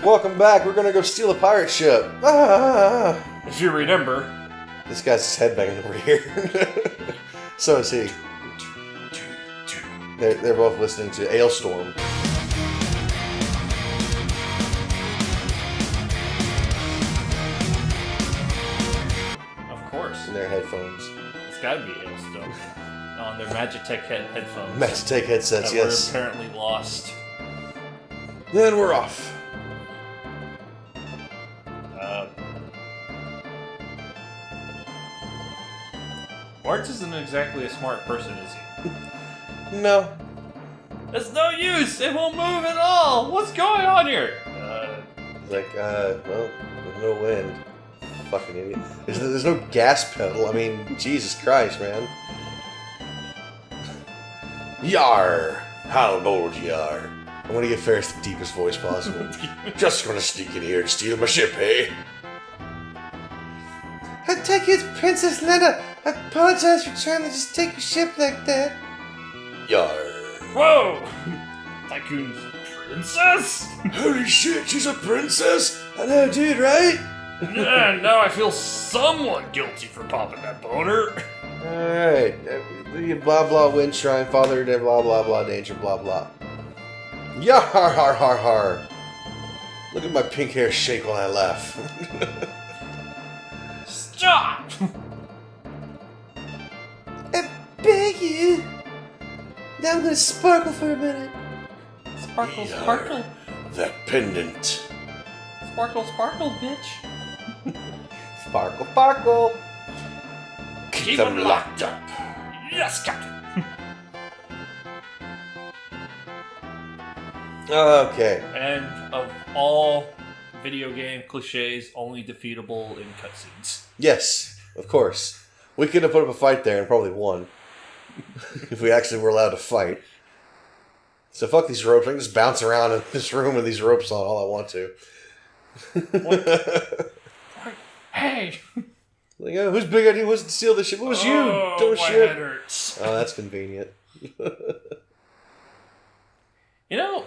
Welcome back. We're gonna go steal a pirate ship. Ah. If you remember, this guy's just headbanging over here. So is he. They're both listening to Ailstorm. Of course. In their headphones. It's gotta be Ailstorm. On their Magitech headphones. Magitech headsets, that yes. We're apparently lost. Then we're off. Bart isn't exactly a smart person, is he? No. It's no use! It won't move at all! What's going on here? Well, there's no wind. Fucking idiot. There's no gas pedal. I mean, Jesus Christ, man. Yar! How bold yar. I'm gonna get Ferris the deepest voice possible. Just gonna sneak in here and steal my ship, eh? I take it, Princess Lena. I apologize for trying to just take your ship like that. Yar. Whoa! Tycoon's princess? Holy shit, she's a princess? I know, dude, right? Yeah, now I feel somewhat guilty for popping that boner. Alright. Blah blah wind shrine, father, blah blah blah, danger, blah blah. Yar har har har har. Look at my pink hair shake when I laugh. Stop! I beg you. Now I'm gonna sparkle for a minute. Sparkle, sparkle. That pendant. Sparkle, sparkle, bitch. Sparkle, sparkle. Keep them locked up. Yes, Captain. Okay. And of all video game cliches, only defeatable in cutscenes. Yes, of course. We could have put up a fight there and probably won. If we actually were allowed to fight. So fuck these ropes. I can just bounce around in this room with these ropes on all I want to. What? Hey! Like, oh, whose big idea was to steal the ship? It was you! Don't my shit! head hurts. Oh, that's convenient. You know,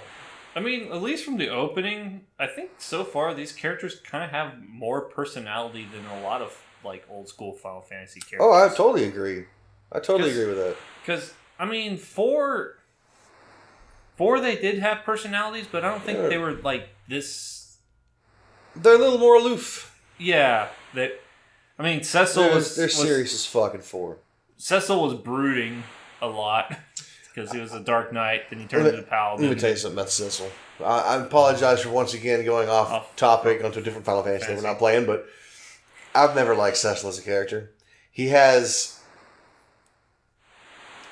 I mean, at least from the opening, I think so far these characters kind of have more personality than a lot of like old school Final Fantasy characters. Oh, I totally agree. I totally agree with that. Because, I mean, four they did have personalities, but I don't think they were like this. They're a little more aloof. Yeah, I mean, Cecil They're serious as fucking 4. Cecil was brooding a lot because he was a Dark Knight, then he turned into Paladin. Let me tell you something about Cecil. I apologize for once again going off topic onto a different Final Fantasy that we're not playing, but I've never liked Cecil as a character. He has,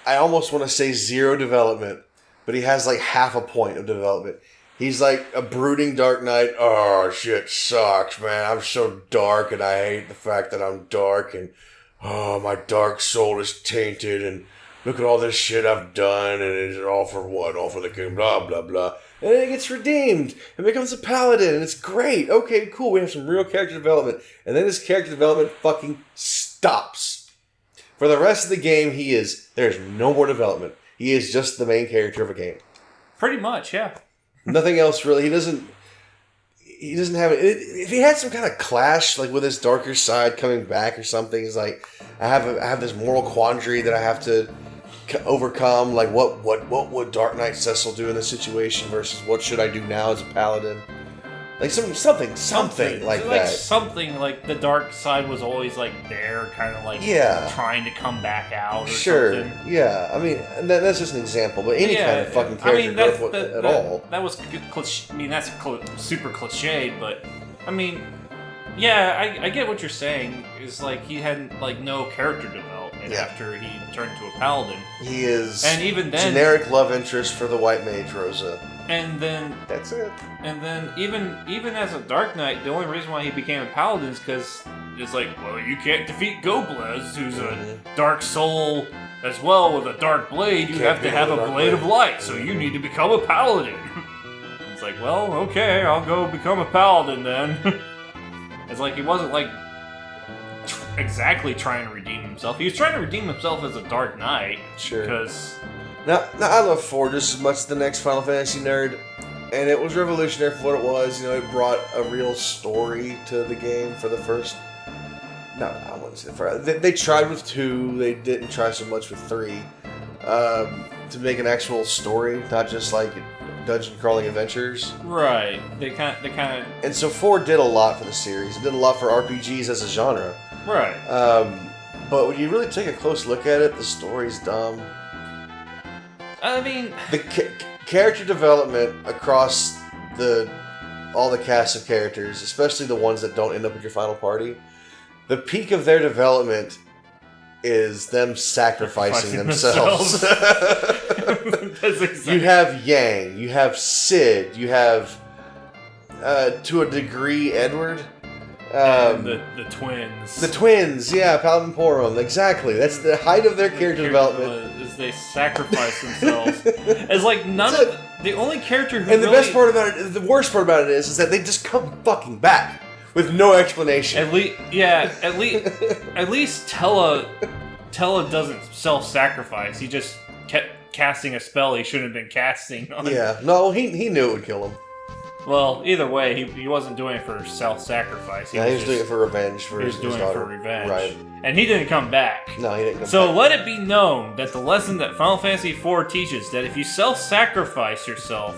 I almost want to say 0 development, but he has like half a point of development. He's like a brooding Dark Knight. Oh, shit sucks, man. I'm so dark and I hate the fact that I'm dark and oh, my dark soul is tainted and look at all this shit I've done and it's all for what? All for the king, blah, blah, blah. And then he gets redeemed and becomes a paladin and it's great. Okay, cool. We have some real character development. And then his character development fucking stops. For the rest of the game, there's no more development. He is just the main character of a game. Pretty much, yeah. Nothing else really. He doesn't have it. If he had some kind of clash, like with his darker side coming back or something, he's like, I have this moral quandary that I have to overcome. Like, what would Dark Knight Cecil do in this situation versus what should I do now as a paladin? Like something like that. Something like the dark side was always like there, kind of like trying to come back out. Or something. Yeah. I mean, that's just an example, but any kind of fucking character growth at all. That was good. I mean, that's super cliched, but I mean, yeah, I get what you're saying. Is like he had like no character development after he turned to a paladin. He is, and even then, generic love interest for the white mage Rosa. And then that's it. And then even as a Dark Knight, the only reason why he became a paladin is because it's like, well, you can't defeat Goblez, who's a dark soul as well with a dark blade. You have to have a blade of light, so you need to become a paladin. It's like, well, okay, I'll go become a paladin then. It's like he wasn't like exactly trying to redeem himself. He was trying to redeem himself as a Dark Knight. Sure. Because now I love 4 just as much as the next Final Fantasy nerd. And it was revolutionary for what it was. You know, it brought a real story to the game for the first. No, I wouldn't say the first. They tried with 2. They didn't try so much with 3. To make an actual story, not just like dungeon crawling adventures. Right. They kind of. And so 4 did a lot for the series. It did a lot for RPGs as a genre. Right. But when you really take a close look at it, the story's dumb. I mean, the character development across all the cast of characters, especially the ones that don't end up with your final party, the peak of their development is them sacrificing themselves. That's exactly. You have Yang, you have Sid, you have, to a degree, Edward. And the twins. The twins, yeah, Paladin Porum, exactly. That's the height of their character development. Is they sacrifice themselves. It's like none of the only character who. And the best part about it, the worst part about it is that they just come fucking back with no explanation. At least Tella doesn't self-sacrifice. He just kept casting a spell he shouldn't have been casting on. Yeah, no, he knew it would kill him. Well, either way, he wasn't doing it for self-sacrifice. He was doing it for revenge. He was doing it for revenge. Right. And he didn't come back. No, he didn't come back. So let it be known that the lesson that Final Fantasy IV teaches, that if you self-sacrifice yourself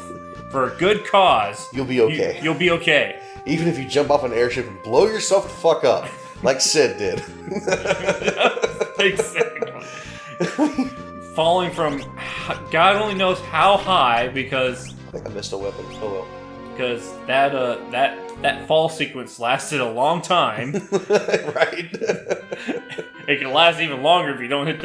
for a good cause... You'll be okay. You'll be okay. Even if you jump off an airship and blow yourself the fuck up, like Sid did. Exactly. Falling from God only knows how high, because... I think I missed a weapon. Oh well. Because that fall sequence lasted a long time. Right. It can last even longer if you don't hit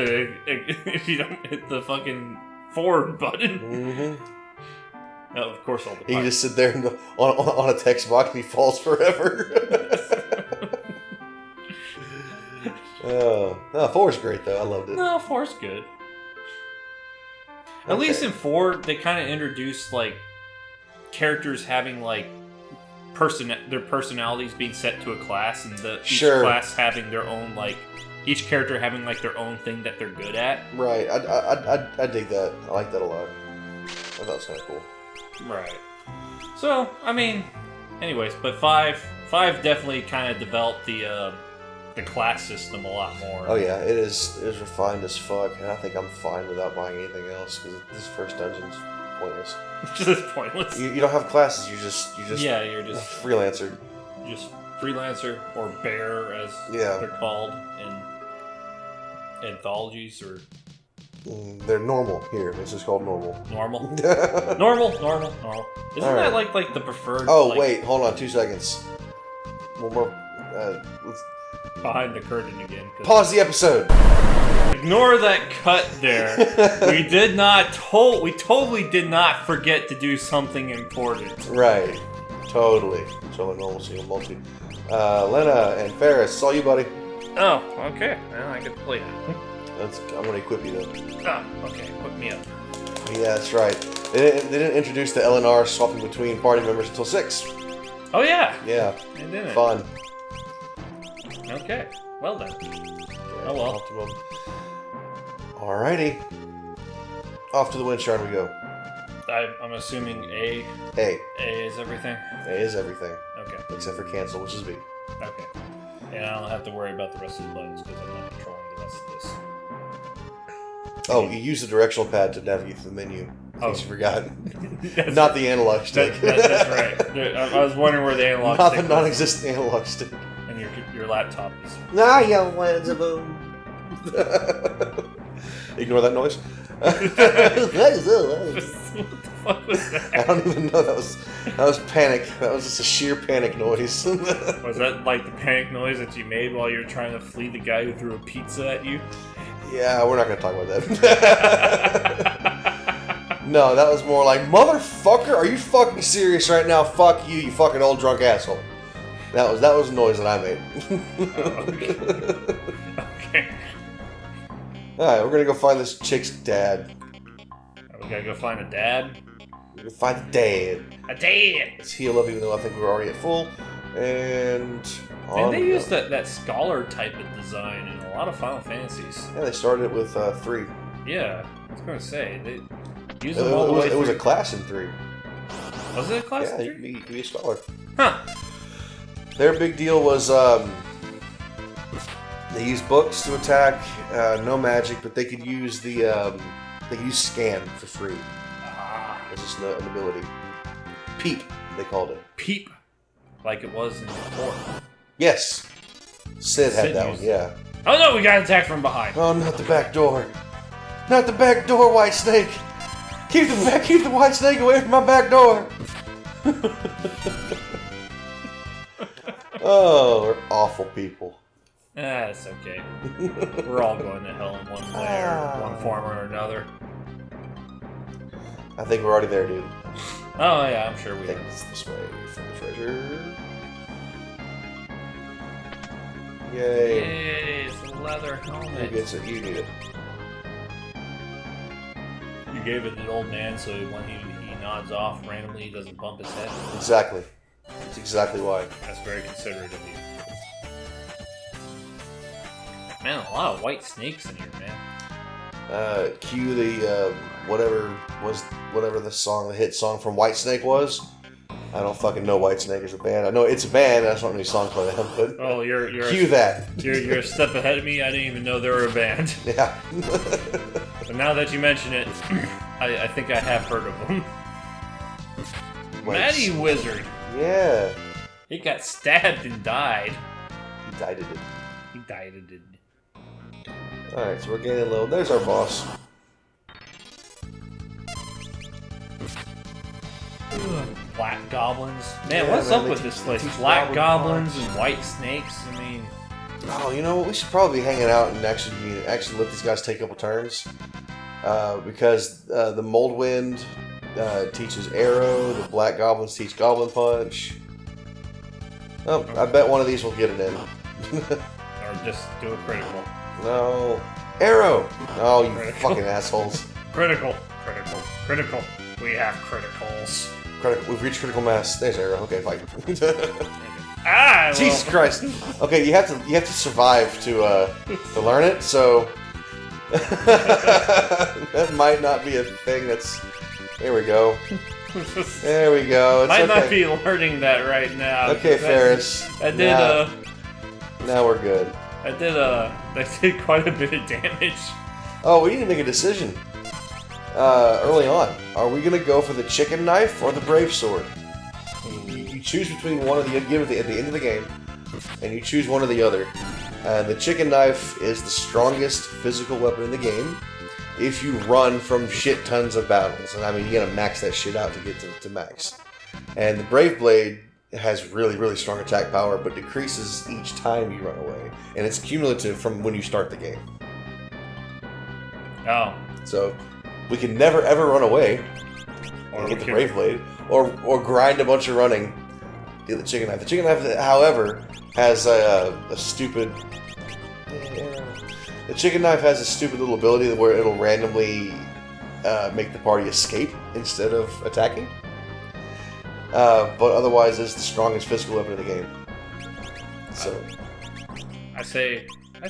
the fucking forward button. Mm-hmm. Of course, all the You just sit there on a text box and he falls forever. No, 4's great though. I loved it. No, 4's good. At least in 4, they kind of introduced like characters having like their personalities being set to a class, and each class having their own each character having like their own thing that they're good at. Right. I dig that. I like that a lot. I thought it was kind of cool. Right. So I mean, anyways, but 5 definitely kind of developed the class system a lot more. Oh yeah, it is refined as fuck, and I think I'm fine without buying anything else because this first dungeon's pointless. Just pointless. You don't have classes. You just yeah, you're just freelancer. Just freelancer or bear, as they're called in anthologies, or they're normal here. It's just called normal. Normal. Normal. Isn't that like the preferred? Oh wait, hold on 2 seconds. One more. Let's behind the curtain again. Pause the episode. Ignore that cut there. We totally did not forget to do something important. Right. Totally. Controlling normal single multi. Lena and Ferris, it's all you, buddy. Oh, okay. Well, I get to play that. I'm gonna equip you though. Oh, okay. Put me up. Yeah, that's right. They didn't introduce the LNR swapping between party members until 6. Oh yeah. Yeah. They didn't. Fun. Okay. Well then. Yeah, oh well. Optimum. Alrighty. Off to the wind shard we go. I'm assuming A. A. A is everything? A is everything. Okay. Except for cancel, which is B. Okay. And I don't have to worry about the rest of the buttons because I'm not controlling the rest of this. Oh, you use the directional pad to navigate through the menu. In case you forgot. Not the analog stick. That's right. I was wondering where the analog stick was. Not the non-existent analog stick. And your laptop is... Ah, young lands of boom. Ignore that noise. What the fuck was that? I don't even know. That was panic. That was just a sheer panic noise. Was that like the panic noise that you made while you were trying to flee the guy who threw a pizza at you? Yeah, we're not going to talk about that. No, that was more like, motherfucker, are you fucking serious right now? Fuck you, you fucking old drunk asshole. That was the noise that I made. Okay. Alright, we're gonna go find this chick's dad. We gotta go find a dad? We're gonna find a dad. A dad! Let's heal up even though I think we're already at full. And they used that scholar type of design in a lot of Final Fantasies. Yeah, they started it with 3. Yeah, I was gonna say, they used them all the way It was a class in 3. Was it a class Yeah, of you 3? could be a scholar. Huh. Their big deal was they used books to attack, no magic, but they could use they could use scan for free. It's just an ability. Peep, they called it. Peep. Like it was in 4. Yes. Sid had that one, used yeah. Oh no, we got attacked from behind. Oh, not the back door. Not the back door, White Snake. Keep the White Snake away from my back door. Oh, we're awful people. It's okay. We're all going to hell in one way or one form or another. I think we're already there, dude. Oh yeah, I'm sure we I think it's this way for the treasure. Yay. Yay, it's a leather Who helmet. gets it? You need it. You gave it to the old man so when he nods off randomly, he doesn't bump his head. Exactly. That's exactly why. That's very considerate of you. Man, a lot of white snakes in here, man. Cue the whatever the hit song from Whitesnake was. I don't fucking know Whitesnake is a band. I know it's a band. I just don't know any songs by them. But Oh, you're cue that. You're a step ahead of me. I didn't even know they were a band. Yeah. But now that you mention it, I think I have heard of them. Matty Wizard. Yeah. He got stabbed and died. He died it. He died and did. Alright, so we're getting low. There's our boss. Black goblins. Man, Yeah, what's man, up they with this place? teach Black goblin goblins and white snakes. I mean, Oh, you know what? We should probably be hanging out and actually let these guys take a couple turns. Because the Moldwind teaches arrow, the Black Goblins teach Goblin Punch. Oh, I bet one of these will get it in. or just do a critical. No. Arrow! Oh, you Critical. fucking assholes. Critical. We have criticals. We've reached critical mass. There's arrow. Okay, fight. Ah! Jesus Christ. Okay, you have to survive to learn it, so that might not be a thing that's. There we go. There we go. It's Might okay. not be learning that right now. Okay, Ferris. That did Now we're good. that did quite a bit of damage. Oh, we need to make a decision. Early on, are we gonna go for the chicken knife or the brave sword? You choose between one of the at the end of the game, and you choose one or the other. The chicken knife is the strongest physical weapon in the game. If you run from shit tons of battles, and I mean, you gotta max that shit out to get to max. And the brave blade has really, really strong attack power, but decreases each time you run away, and it's cumulative from when you start the game. Oh. So we can never ever run away and get the brave blade, or grind a bunch of running. Get the chicken knife. The chicken knife, however, has a stupid. The chicken knife has a stupid little ability where it'll randomly make the party escape instead of attacking. But otherwise, it's the strongest physical weapon in the game. So I say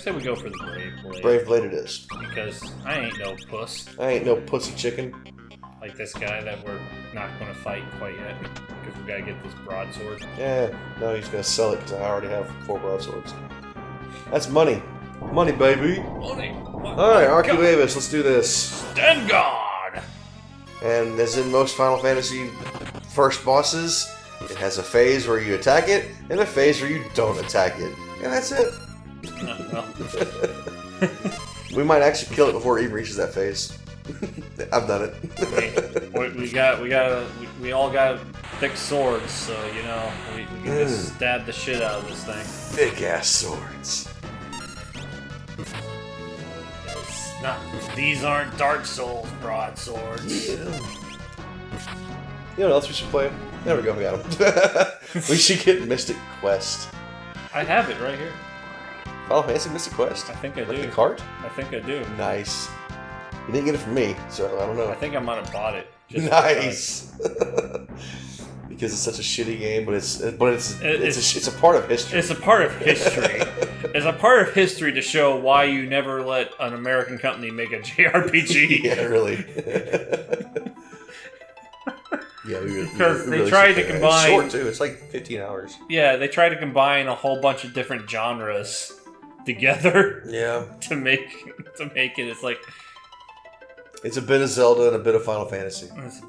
we go for the brave blade. brave blade it is. Because I ain't no puss I ain't no pussy chicken. like this guy that we're not going to fight quite yet. Because we got to get this broadsword. Yeah, no, he's gonna sell it because I already have 4 broadswords. That's money. Money, baby. Money. Alright, Arcubavis, let's do this. Stand guard! And as in most Final Fantasy first bosses, it has a phase where you attack it, and a phase where you don't attack it. And that's it. We might actually kill it before it even reaches that phase. I've done it. we all got thick swords, so you know we can just stab the shit out of this thing. Thick ass swords. These aren't Dark Souls broadswords. Yeah. You know what else we should play? There we go, we got him. We should get Mystic Quest. I have it right here. Final Fantasy Mystic Quest? I think I like do. the cart? I think I do. Nice. You didn't get it from me, so I don't know. I think I might have bought it. Just Nice. Because it's such a shitty game, but it's a part of history. It's a part of history. It's a part of history to show why you never let an American company make a JRPG. Yeah, really. Yeah, because they tried to combine. It's short too. It's like 15 hours. Yeah, they tried to combine a whole bunch of different genres together. Yeah. To make it. It's like it's a bit of Zelda and a bit of Final Fantasy. It's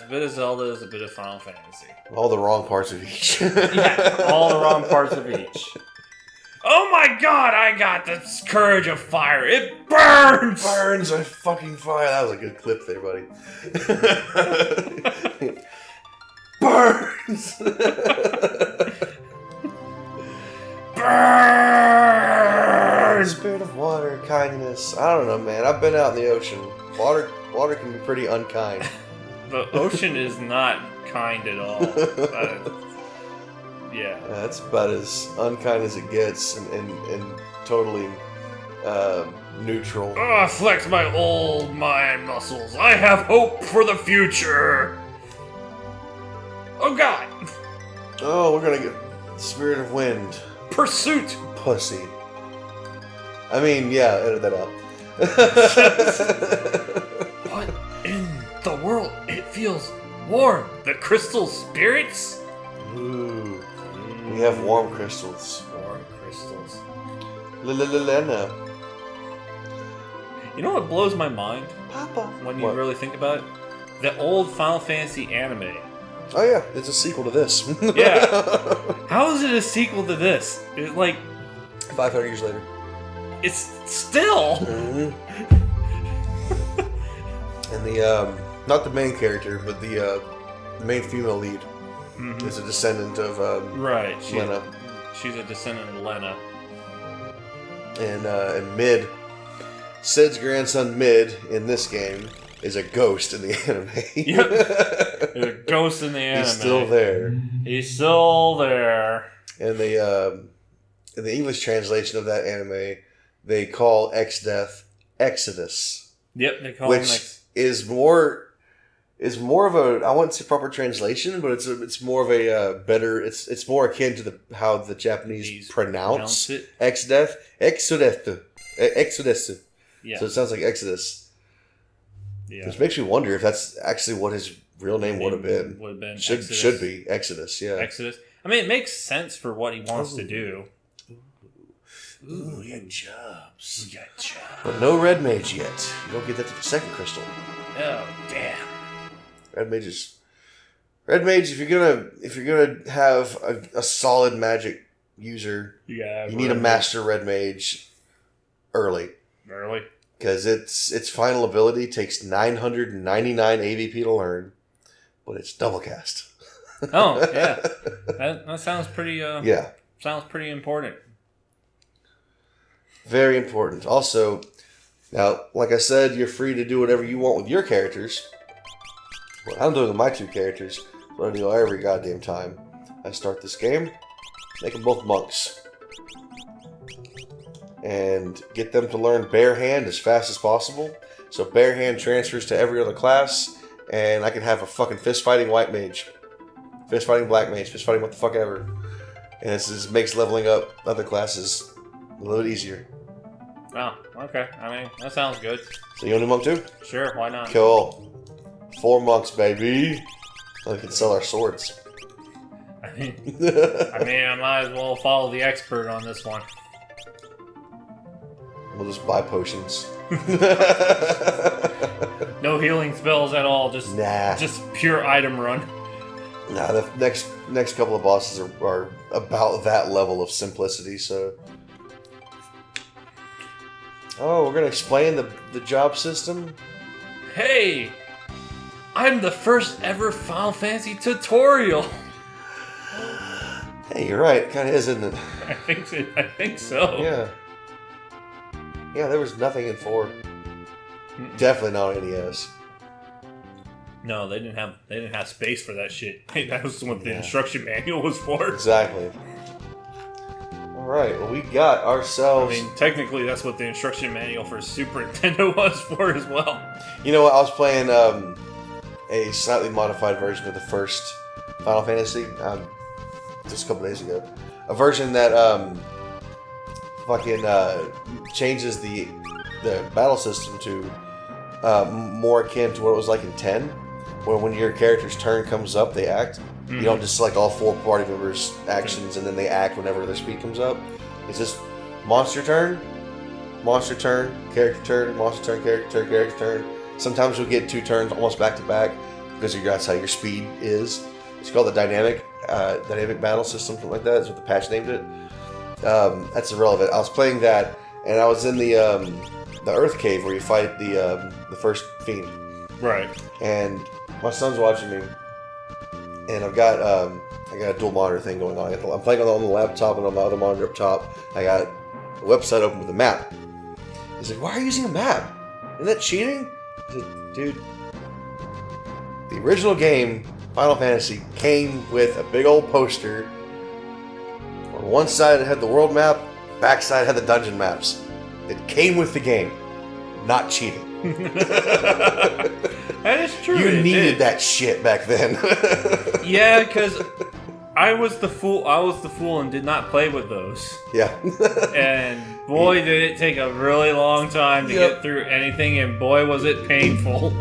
a bit of Zelda, it's a bit of Final Fantasy. All the wrong parts of each. Yeah, all the wrong parts of each. Oh my god, I got the courage of fire. It burns! Burns a fucking fire. That was a good clip there, buddy. Burns! Burns! Spirit of water, kindness. I don't know, man. I've been out in the ocean. Water can be pretty unkind. The ocean is not kind at all. Yeah. That's about as unkind as it gets and totally neutral. Oh, flex my old mind muscles. I have hope for the future. Oh god. Oh, we're gonna get Spirit of Wind. Pursuit. Pussy. I mean, yeah, edit that out. What in the world? It feels warm. The crystal spirits? Ooh. We have warm crystals. Warm crystals. Lena. You know what blows my mind? Papa. When you really think about it? The old Final Fantasy anime. Oh yeah, it's a sequel to this. Yeah. How is it a sequel to this? It's like 500 years later. It's still. Mm-hmm. And the not the main character, but the main female lead is a descendant of right. Lena. She's a descendant of Lena. And Mid, Sid's grandson Mid in this game is a ghost in the anime. Yep. There's a ghost in the anime. He's still there. He's still there. And in the English translation of that anime, they call X-Death Exodus. Yep, they call which is more of a, I wouldn't say proper translation, but it's more of a better, it's more akin to how the Japanese pronounce it. X-Death Exodus. Yeah. So it sounds like Exodus. Yeah. Which makes me wonder if that's actually what his real name would have been. Would have been should be Exodus. Yeah. Exodus. I mean, it makes sense for what he wants to do. Ooh, we got jobs. We got jobs. But no red mage yet. You don't get that to the second crystal. Oh damn. Red mage, if you're gonna have a solid magic user, you need a master red mage early. Early. Because its final ability takes 999 AVP to learn, but it's double cast. Oh yeah, that sounds pretty. Yeah, sounds pretty important. Very important. Also, now, like I said, you're free to do whatever you want with your characters. What I'm doing with my two characters, what I do every goddamn time. I start this game, make them both monks. And get them to learn Bare Hand as fast as possible. So Bare Hand transfers to every other class, and I can have a fucking fist-fighting white mage. Fist-fighting black mage, fist-fighting what the fuck ever. And this just makes leveling up other classes a little bit easier. Oh, okay. I mean, that sounds good. So you want to do monk too? Sure, why not? Cool. 4 monks, baby. We can sell our swords. I might as well follow the expert on this one. We'll just buy potions. No healing spells at all. Just pure item run. Nah, the next couple of bosses are about that level of simplicity. So, we're gonna explain the job system. Hey, I'm the first ever Final Fantasy tutorial. Hey, you're right. It kind of is, isn't it? I think so. Yeah. Yeah, there was nothing in 4. Definitely not on NES. No, they didn't have space for that shit. That was what the instruction manual was for. Exactly. All right. Well, we got ourselves. I mean, technically, that's what the instruction manual for Super Nintendo was for as well. You know what? I was playing a slightly modified version of the first Final Fantasy just a couple days ago. A version that changes the battle system to more akin to what it was like in 10. when your character's turn comes up, they act. You don't just select all 4 party members' actions and then they act whenever their speed comes up. It's just monster turn, character turn, monster turn, character turn. Sometimes you'll get 2 turns almost back to back because that's how your speed is. It's called the dynamic battle system, something like that. That's what the patch named it. That's irrelevant. I was playing that, and I was in the Earth Cave where you fight the first fiend. Right. And my son's watching me, and I got a dual monitor thing going on. I'm playing on the laptop, and on my other monitor up top, I got a website open with a map. He's like, "Why are you using a map? Isn't that cheating?" I said, "Dude, the original game, Final Fantasy, came with a big old poster. On one side it had the world map, back side had the dungeon maps. It came with the game, not cheating." That is true. You needed that shit back then. Yeah, because I was the fool. And did not play with those. Yeah. And boy, did it take a really long time to get through anything, and boy, was it painful.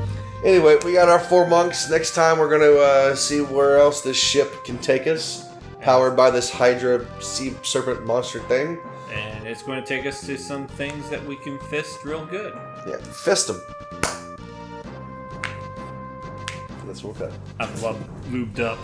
Anyway, we got our 4 monks. Next time, we're going to see where else this ship can take us, powered by this Hydra sea serpent monster thing. And it's going to take us to some things that we can fist real good. Yeah, fist them. That's what we'll cut. I love lubed up.